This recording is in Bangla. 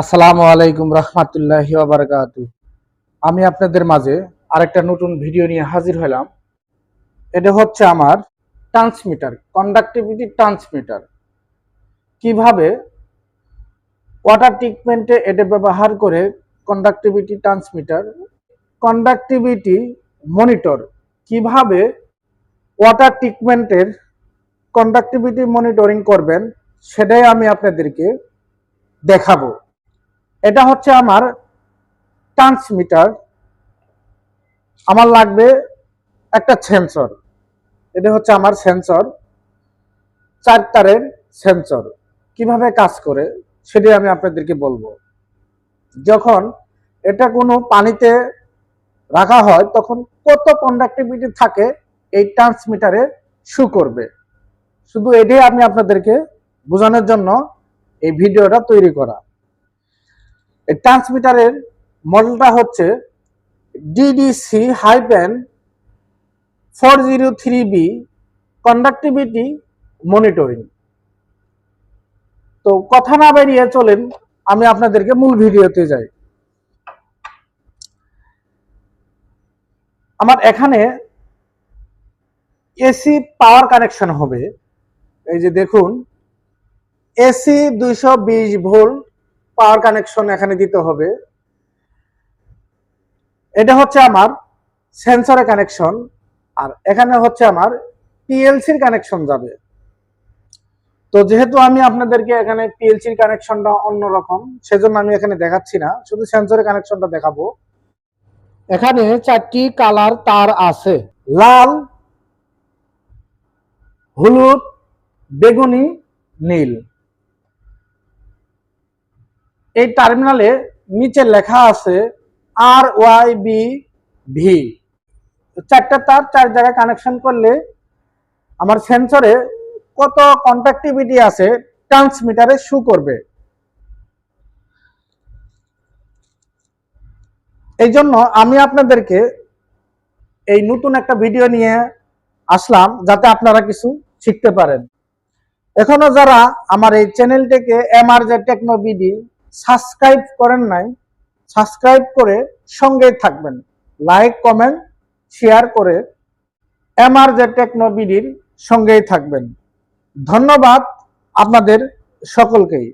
আসসালামু আলাইকুম রহমতুল্লাহি ওয়া বারাকাতুহু। আমি আপনাদের মাঝে আরেকটা নতুন ভিডিও নিয়ে হাজির হলাম। এটা হচ্ছে আমার ট্রান্সমিটার, কন্ডাক্টিভিটি ট্রান্সমিটার। কিভাবে ওয়াটার ট্রিটমেন্টে এটা ব্যবহার করে কন্ডাক্টিভিটি ট্রান্সমিটার, কন্ডাক্টিভিটি মনিটর, কিভাবে ওয়াটার ট্রিটমেন্টের কন্ডাক্টিভিটি মনিটরিং করবেন সেটাই আমি আপনাদেরকে দেখাবো। এটা হচ্ছে আমার ট্রান্সমিটার। আমার লাগবে একটা সেন্সর। এটা হচ্ছে আমার সেন্সর, 4 তারের সেন্সর। কিভাবে কাজ করে সেটাই আমি আপনাদেরকে বলবো। যখন এটা কোনো পানিতে রাখা হয় তখন কত কন্ডাক্টিভিটি থাকে এই ট্রান্সমিটারে শো করবে। শুধু এটাই আমি আপনাদেরকে বোঝানোর জন্য এই ভিডিওটা তৈরি করা। এই ট্রান্সমিটারের মডেলটা হচ্ছে DDC-403B কন্ডাক্টিভিটি মনিটরিং। তো কথা না বেরিয়ে চলেন আমি আপনাদেরকে মূল ভিডিওতে যাই। আমার এখানে এসি পাওয়ার কানেকশন হবে। এই যে দেখুন, এসি 220 ভোল্ট পাওয়ার কানেকশন এখানে দিতে হবে। এটা হচ্ছে আমার সেন্সরের কানেকশন, আর এখানে হচ্ছে আমার পিএলসির কানেকশন যাবে। তো যেহেতু আমি আপনাদেরকে এখানে পিএলসির কানেকশনটা অন্যরকম, সেজন্য আমি এখানে দেখাচ্ছি না, শুধু সেন্সরের কানেকশনটা দেখাবো। এখানে 4টি কালার তার আছে, লাল, হলুদ, বেগুনি, নীল। এই টার্মিনালে নিচে লেখা আছে RYBV। 4টা তার 4 জায়গায় কানেকশন করলে আমার সেন্সরে কত কন্ডাক্টিভিটি আছে ট্রান্সমিটারে শো করবে। এই জন্য আমি আপনাদেরকে এই নতুন একটা ভিডিও নিয়ে আসলাম, যাতে আপনারা কিছু শিখতে পারেন। এখনো যারা আমার এই চ্যানেলটিকে MRJ টেকনো বিডি সাবস্ক্রাইব করেন নাই, সাবস্ক্রাইব করে সঙ্গেই থাকবেন। লাইক, কমেন্ট, শেয়ার করে MRJ টেকনো বিডির সঙ্গেই থাকবেন। ধন্যবাদ আপনাদের সকলকেই।